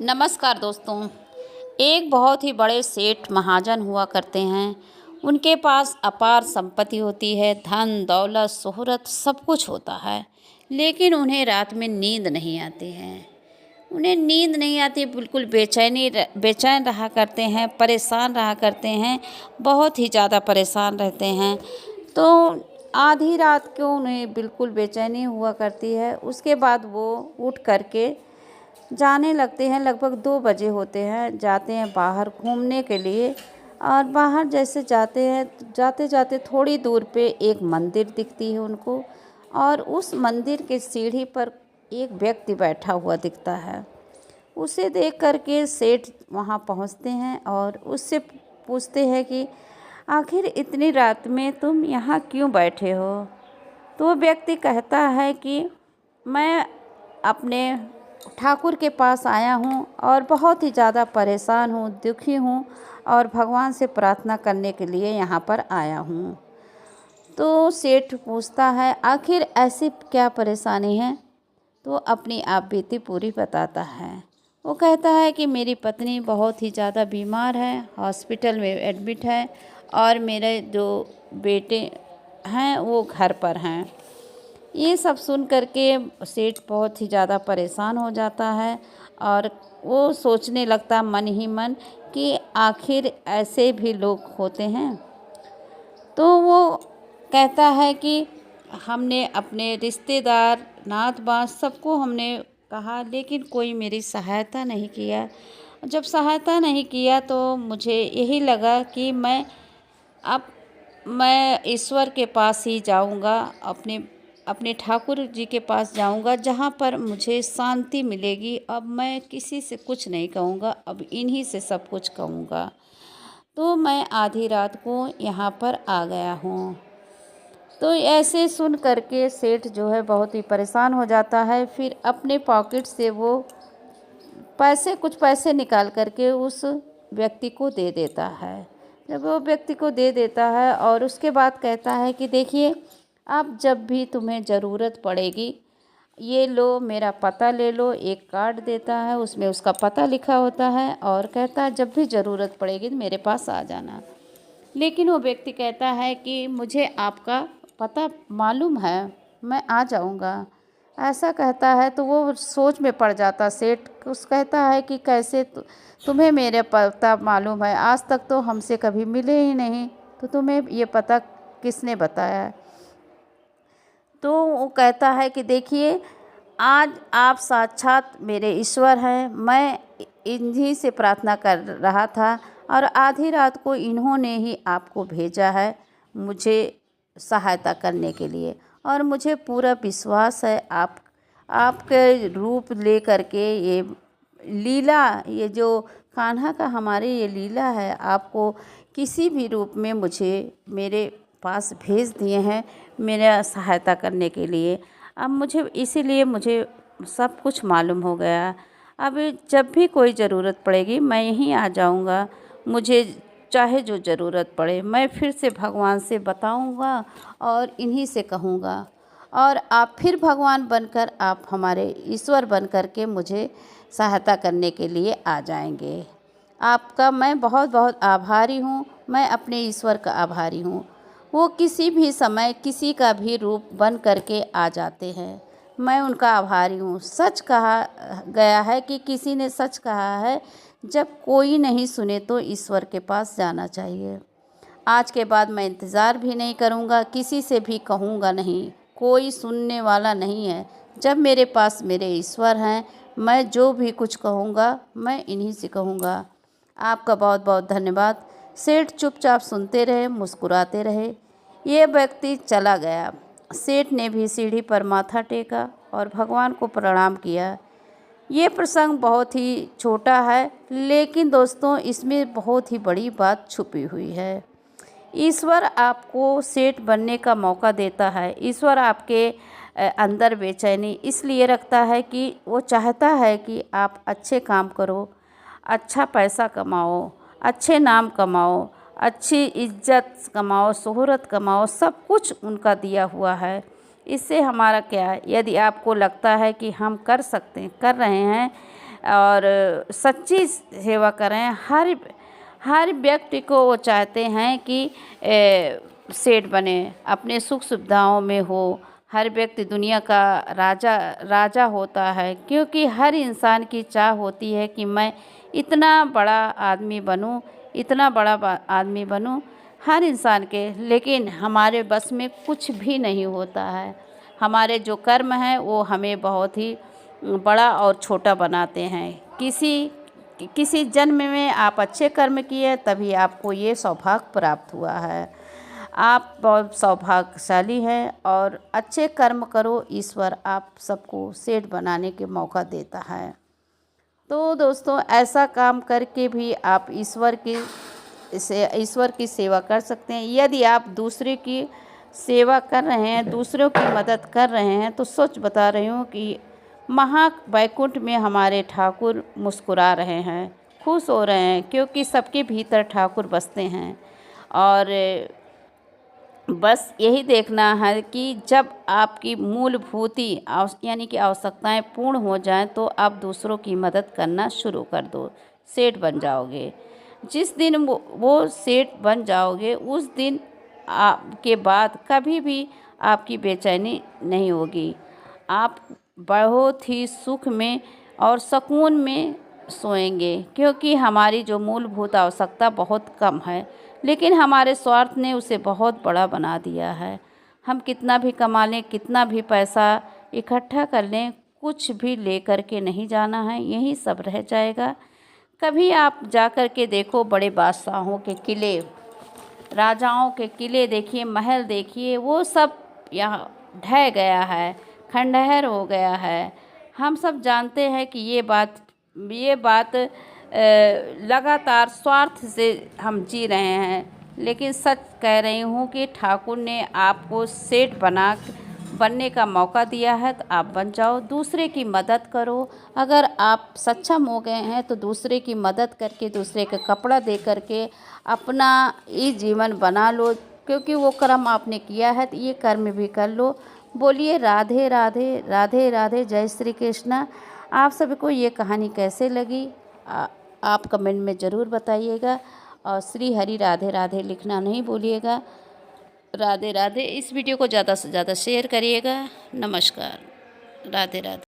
नमस्कार दोस्तों। एक बहुत ही बड़े सेठ महाजन हुआ करते हैं। उनके पास अपार संपत्ति होती है, धन दौलत शोहरत सब कुछ होता है, लेकिन उन्हें रात में नींद नहीं आती है। उन्हें नींद नहीं आती, बिल्कुल बेचैन रहा करते हैं, परेशान रहा करते हैं, बहुत ही ज़्यादा परेशान रहते हैं। तो आधी रात को उन्हें बिल्कुल बेचैनी हुआ करती है। उसके बाद वो उठ करके जाने लगते हैं। लगभग 2 बजे होते हैं, जाते हैं बाहर घूमने के लिए। और बाहर जैसे जाते हैं, जाते जाते थोड़ी दूर पे एक मंदिर दिखती है उनको, और उस मंदिर के सीढ़ी पर एक व्यक्ति बैठा हुआ दिखता है। उसे देख करके सेठ वहाँ पहुँचते हैं और उससे पूछते हैं कि आखिर इतनी रात में तुम यहाँ क्यों बैठे हो। तो वो व्यक्ति कहता है कि मैं अपने ठाकुर के पास आया हूँ और बहुत ही ज़्यादा परेशान हूँ, दुखी हूँ, और भगवान से प्रार्थना करने के लिए यहाँ पर आया हूँ। तो सेठ पूछता है आखिर ऐसी क्या परेशानी है। तो अपनी आप बीती पूरी बताता है। वो कहता है कि मेरी पत्नी बहुत ही ज़्यादा बीमार है, हॉस्पिटल में एडमिट है, और मेरे जो बेटे हैं वो घर पर हैं। ये सब सुन करके सेठ बहुत ही ज़्यादा परेशान हो जाता है और वो सोचने लगता मन ही मन कि आखिर ऐसे भी लोग होते हैं। तो वो कहता है कि हमने अपने रिश्तेदार नात बात सबको हमने कहा, लेकिन कोई मेरी सहायता नहीं किया। जब सहायता नहीं किया तो मुझे यही लगा कि अब मैं ईश्वर के पास ही जाऊंगा, अपने ठाकुर जी के पास जाऊंगा, जहाँ पर मुझे शांति मिलेगी। अब मैं किसी से कुछ नहीं कहूँगा, अब इन्हीं से सब कुछ कहूँगा। तो मैं आधी रात को यहाँ पर आ गया हूँ। तो ऐसे सुन करके सेठ जो है बहुत ही परेशान हो जाता है। फिर अपने पॉकेट से वो कुछ पैसे निकाल करके उस व्यक्ति को दे देता है। जब वो व्यक्ति को दे देता है और उसके बाद कहता है कि देखिए, अब जब भी तुम्हें ज़रूरत पड़ेगी, ये लो, मेरा पता ले लो। एक कार्ड देता है, उसमें उसका पता लिखा होता है, और कहता है जब भी ज़रूरत पड़ेगी तो मेरे पास आ जाना। लेकिन वो व्यक्ति कहता है कि मुझे आपका पता मालूम है, मैं आ जाऊंगा। ऐसा कहता है तो वो सोच में पड़ जाता। सेठ उस कहता है कि कैसे तुम्हें मेरे पता मालूम है, आज तक तो हमसे कभी मिले ही नहीं, तो तुम्हें ये पता किसने बताया है। तो वो कहता है कि देखिए, आज आप साक्षात मेरे ईश्वर हैं। मैं इन्हीं से प्रार्थना कर रहा था और आधी रात को इन्होंने ही आपको भेजा है मुझे सहायता करने के लिए, और मुझे पूरा विश्वास है आपके रूप ले करके ये लीला, ये जो कान्हा का हमारे ये लीला है, आपको किसी भी रूप में मुझे मेरे पास भेज दिए हैं मेरा सहायता करने के लिए। अब मुझे इसीलिए मुझे सब कुछ मालूम हो गया। अब जब भी कोई ज़रूरत पड़ेगी मैं यहीं आ जाऊंगा। मुझे चाहे जो ज़रूरत पड़े मैं फिर से भगवान से बताऊंगा और इन्हीं से कहूँगा, और आप फिर भगवान बनकर, आप हमारे ईश्वर बन कर के मुझे सहायता करने के लिए आ जाएंगे। आपका मैं बहुत बहुत आभारी हूँ। मैं अपने ईश्वर का आभारी हूँ। वो किसी भी समय किसी का भी रूप बन करके आ जाते हैं। मैं उनका आभारी हूँ। सच कहा गया है कि किसी ने सच कहा है, जब कोई नहीं सुने तो ईश्वर के पास जाना चाहिए। आज के बाद मैं इंतज़ार भी नहीं करूँगा, किसी से भी कहूँगा नहीं, कोई सुनने वाला नहीं है। जब मेरे पास मेरे ईश्वर हैं, मैं जो भी कुछ कहूँगा मैं इन्हीं से कहूँगा। आपका बहुत बहुत धन्यवाद। सेठ चुपचाप सुनते रहे, मुस्कुराते रहे। ये व्यक्ति चला गया। सेठ ने भी सीढ़ी पर माथा टेका और भगवान को प्रणाम किया। ये प्रसंग बहुत ही छोटा है, लेकिन दोस्तों इसमें बहुत ही बड़ी बात छुपी हुई है। ईश्वर आपको सेठ बनने का मौका देता है। ईश्वर आपके अंदर बेचैनी इसलिए रखता है कि वो चाहता है कि आप अच्छे काम करो, अच्छा पैसा कमाओ, अच्छे नाम कमाओ, अच्छी इज्जत कमाओ, शोहरत कमाओ। सब कुछ उनका दिया हुआ है। इससे हमारा क्या है, यदि आपको लगता है कि हम कर सकते हैं, कर रहे हैं, और सच्ची सेवा करें। हर व्यक्ति को वो चाहते हैं कि सेठ बने, अपने सुख सुविधाओं में हो। हर व्यक्ति दुनिया का राजा होता है, क्योंकि हर इंसान की चाह होती है कि मैं इतना बड़ा आदमी बनूं, इतना बड़ा आदमी बनूं, हर इंसान के। लेकिन हमारे बस में कुछ भी नहीं होता है। हमारे जो कर्म हैं वो हमें बहुत ही बड़ा और छोटा बनाते हैं। किसी जन्म में आप अच्छे कर्म किए, तभी आपको ये सौभाग्य प्राप्त हुआ है। आप बहुत सौभाग्यशाली हैं और अच्छे कर्म करो, ईश्वर आप सबको सेठ बनाने के मौका देता है। तो दोस्तों, ऐसा काम करके भी आप ईश्वर की सेवा कर सकते हैं। यदि आप दूसरे की सेवा कर रहे हैं, दूसरों की मदद कर रहे हैं, तो सच बता रही हूँ कि महावैकुंठ में हमारे ठाकुर मुस्कुरा रहे हैं, खुश हो रहे हैं, क्योंकि सबके भीतर ठाकुर बसते हैं। और बस यही देखना है कि जब आपकी मूलभूति यानी कि आवश्यकताएं पूर्ण हो जाएं, तो आप दूसरों की मदद करना शुरू कर दो, सेठ बन जाओगे। जिस दिन वो सेठ बन जाओगे, उस दिन के बाद कभी भी आपकी बेचैनी नहीं होगी। आप बहुत ही सुख में और सुकून में सोएंगे, क्योंकि हमारी जो मूलभूत आवश्यकता बहुत कम है, लेकिन हमारे स्वार्थ ने उसे बहुत बड़ा बना दिया है। हम कितना भी कमा लें, कितना भी पैसा इकट्ठा कर लें, कुछ भी लेकर के नहीं जाना है, यही सब रह जाएगा। कभी आप जा कर के देखो, बड़े बादशाहों के किले, राजाओं के किले देखिए, महल देखिए, वो सब यहाँ ढह गया है, खंडहर हो गया है। हम सब जानते हैं कि ये बात लगातार स्वार्थ से हम जी रहे हैं। लेकिन सच कह रही हूँ कि ठाकुर ने आपको सेठ बनने का मौका दिया है, तो आप बन जाओ, दूसरे की मदद करो। अगर आप सक्षम हो गए हैं तो दूसरे की मदद करके, दूसरे का कपड़ा दे करके अपना ये जीवन बना लो, क्योंकि वो कर्म आपने किया है तो ये कर्म भी कर लो। बोलिए राधे राधे, राधे राधे, जय श्री कृष्णा। आप सभी को ये कहानी कैसे लगी आप कमेंट में ज़रूर बताइएगा, और श्री हरि राधे राधे लिखना नहीं भूलिएगा। राधे राधे। इस वीडियो को ज़्यादा से ज़्यादा शेयर करिएगा। नमस्कार, राधे राधे।